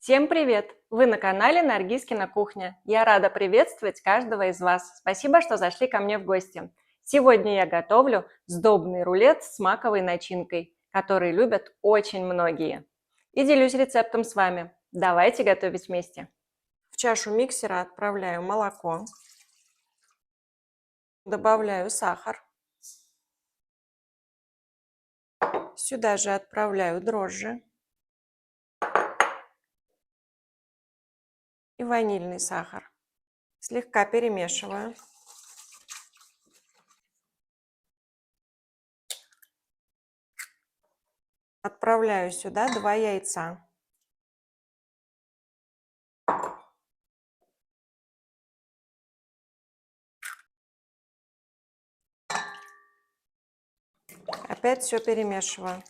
Всем привет! Вы на канале Наргизкина кухня. Я рада приветствовать каждого из вас. Спасибо, что зашли ко мне в гости. Сегодня я готовлю сдобный рулет с маковой начинкой, который любят очень многие. И делюсь рецептом с вами. Давайте готовить вместе. В чашу миксера отправляю молоко, добавляю сахар. Сюда же отправляю дрожжи и ванильный сахар. Слегка перемешиваю. Отправляю сюда 2 яйца. Опять все перемешиваю.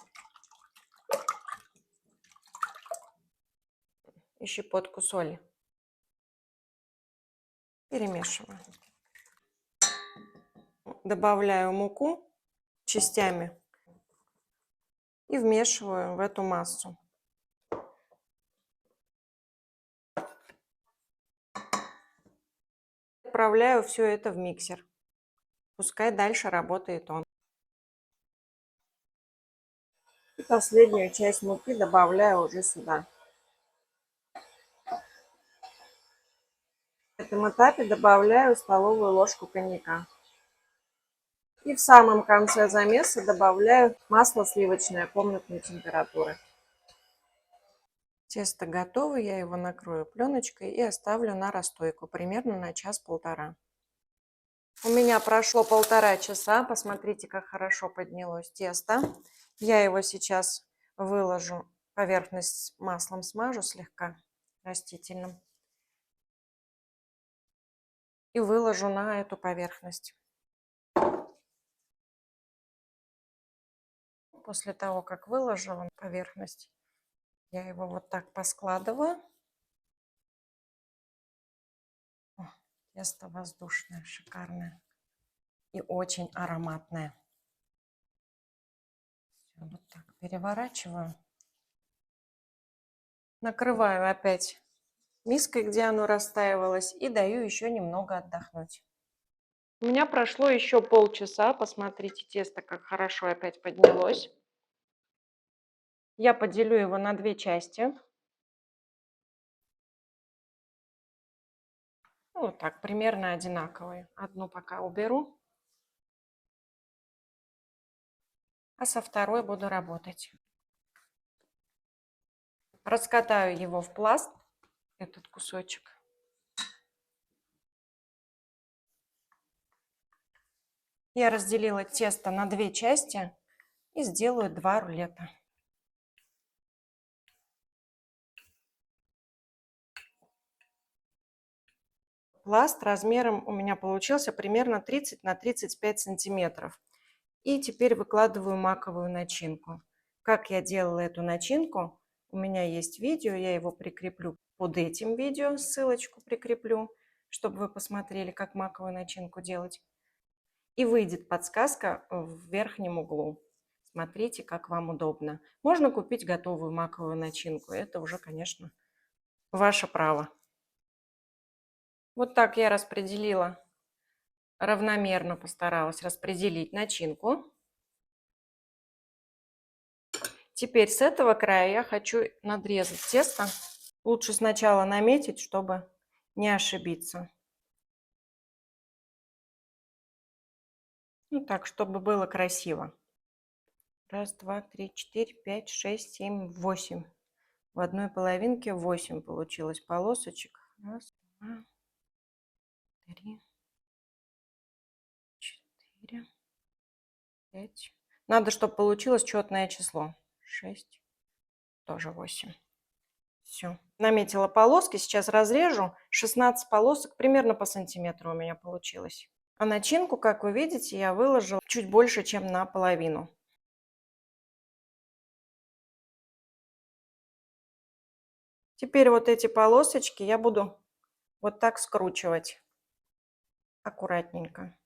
И щепотку соли. Перемешиваю. Добавляю муку частями и вмешиваю в эту массу. Отправляю все это в миксер. Пускай дальше работает он. И последнюю часть муки добавляю уже сюда. В этом этапе добавляю столовую ложку коньяка. И в самом конце замеса добавляю масло сливочное комнатной температуры. Тесто готово, я его накрою пленочкой и оставлю на расстойку примерно на час-полтора. У меня прошло 1,5 часа, посмотрите, как хорошо поднялось тесто. Я его сейчас выложу, поверхность маслом смажу слегка растительным и выложу на эту поверхность. После того, как выложила поверхность, я его вот так поскладываю. О, тесто воздушное, шикарное и очень ароматное. Вот так переворачиваю. Накрываю опять миской, где оно растаивалось, и даю еще немного отдохнуть. У меня прошло еще полчаса. Посмотрите, тесто как хорошо опять поднялось. Я поделю его на 2 части. Вот так, примерно одинаковые. Одну пока уберу, а со второй буду работать. Раскатаю его в пласт, этот кусочек. Я разделила тесто на 2 части и сделаю 2 рулета. Пласт размером у меня получился примерно 30 на 35 сантиметров. И теперь выкладываю маковую начинку. Как я делала эту начинку, у меня есть видео, я его прикреплю под этим видео, ссылочку прикреплю, чтобы вы посмотрели, как маковую начинку делать. И выйдет подсказка в верхнем углу. Смотрите, как вам удобно. Можно купить готовую маковую начинку, это уже, конечно, ваше право. Вот так я распределила, равномерно постаралась распределить начинку. Теперь с этого края я хочу надрезать тесто. Лучше сначала наметить, чтобы не ошибиться. Ну так, чтобы было красиво. 1, 2, 3, 4, 5, 6, 7, 8. В одной половинке 8 получилось полосочек. 1, 2, 3, 4, 5. Надо, чтобы получилось четное число. 6, тоже 8. Все. Наметила полоски, сейчас разрежу. 16 полосок, примерно по сантиметру у меня получилось. А начинку, как вы видите, я выложила чуть больше, чем наполовину. Теперь вот эти полосочки я буду вот так скручивать. Аккуратненько.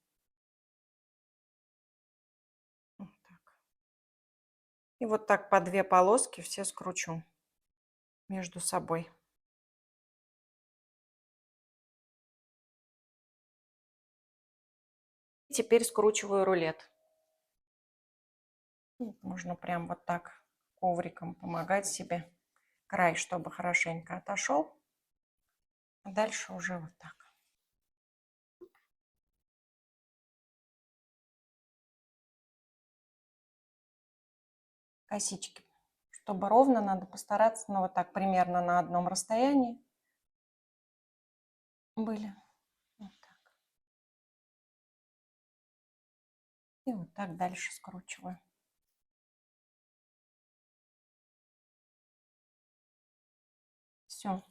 Вот так. И вот так по 2 полоски все скручу между собой. Теперь скручиваю рулет. Можно прям вот так ковриком помогать себе. Край, чтобы хорошенько отошел. А дальше уже вот так. Косички. Чтобы ровно, надо постараться, ну вот так примерно на одном расстоянии были. Вот так. И вот так дальше скручиваю. Все.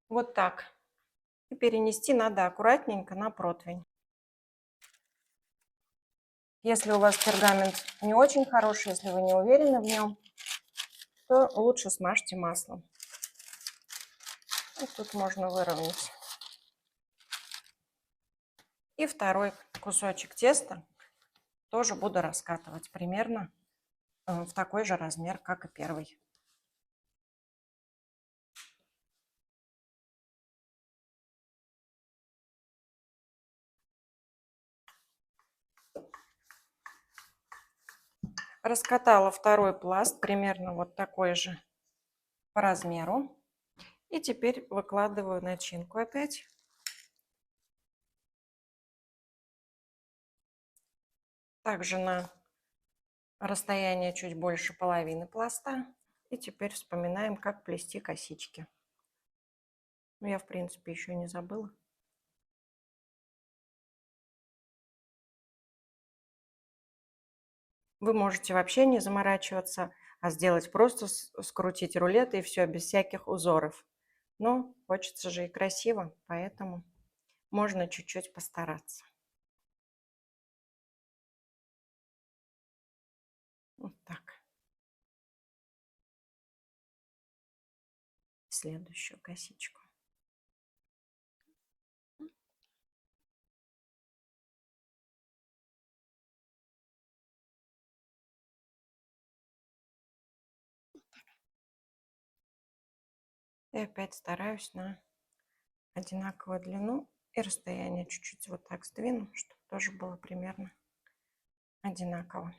Вот так. И перенести надо аккуратненько на противень. Если у вас пергамент не очень хороший, если вы не уверены в нем, то лучше смажьте маслом. И тут можно выровнять. И второй кусочек теста тоже буду раскатывать примерно в такой же размер, как и первый. Раскатала второй пласт, примерно вот такой же по размеру. И теперь выкладываю начинку опять. Также на расстояние чуть больше половины пласта. И теперь вспоминаем, как плести косички. Ну, я, в принципе, еще не забыла. Вы можете вообще не заморачиваться, а сделать просто скрутить рулет и все, без всяких узоров. Но хочется же и красиво, поэтому можно чуть-чуть постараться. Вот так. Следующую косичку. И опять стараюсь на одинаковую длину и расстояние чуть-чуть вот так сдвину, чтобы тоже было примерно одинаково.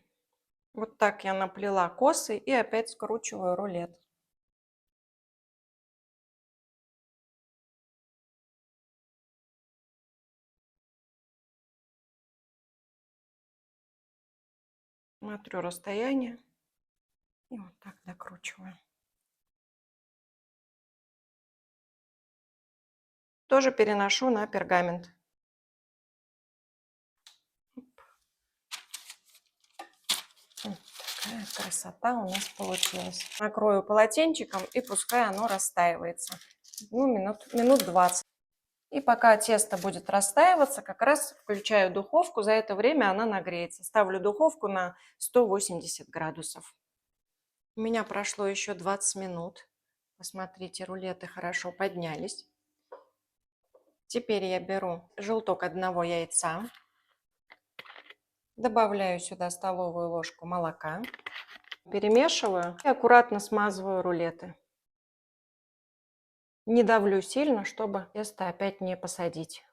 Вот так я наплела косы и опять скручиваю рулет. Смотрю расстояние и вот так докручиваю. Тоже переношу на пергамент. Такая красота у нас получилась. Накрою полотенчиком и пускай оно растаивается. Ну, минут 20. И пока тесто будет растаиваться, как раз включаю духовку. За это время она нагреется. Ставлю духовку на 180 градусов. У меня прошло еще 20 минут. Посмотрите, рулеты хорошо поднялись. Теперь я беру желток одного яйца. Добавляю сюда столовую ложку молока. Перемешиваю и аккуратно смазываю рулеты. Не давлю сильно, чтобы тесто опять не посадить.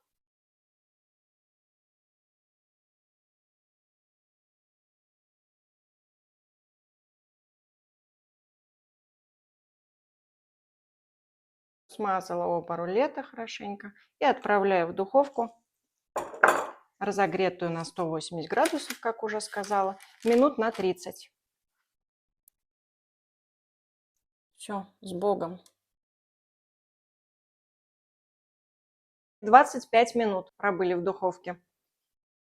Смазала оба рулета хорошенько и отправляю в духовку, разогретую на 180 градусов, как уже сказала, минут на 30. Все, с Богом. 25 минут пробыли в духовке.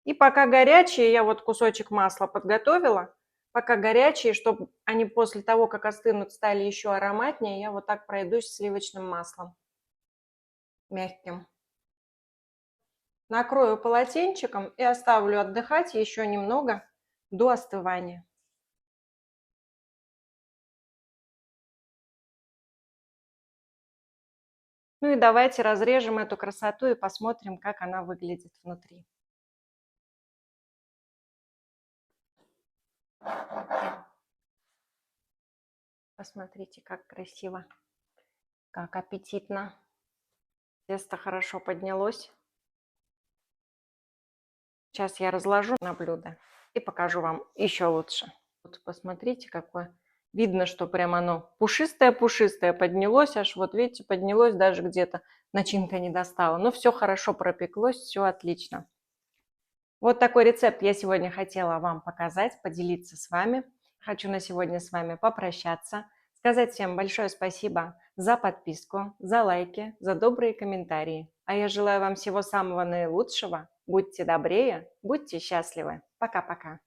И пока горячие, я вот кусочек масла подготовила. Пока горячие, чтобы они после того, как остынут, стали еще ароматнее, я вот так пройдусь сливочным маслом мягким. Накрою полотенчиком и оставлю отдыхать еще немного до остывания. Ну и давайте разрежем эту красоту и посмотрим, как она выглядит внутри. Посмотрите, как красиво, как аппетитно. Тесто хорошо поднялось. Сейчас я разложу на блюдо и покажу вам еще лучше. Вот посмотрите, какое. Видно, что прям оно пушистое-пушистое поднялось, аж вот видите, поднялось, даже где-то начинка не достала. Но все хорошо пропеклось, все отлично. Вот такой рецепт я сегодня хотела вам показать, поделиться с вами. Хочу на сегодня с вами попрощаться, сказать всем большое спасибо за подписку, за лайки, за добрые комментарии. А я желаю вам всего самого наилучшего. Будьте добрее, будьте счастливы. Пока-пока.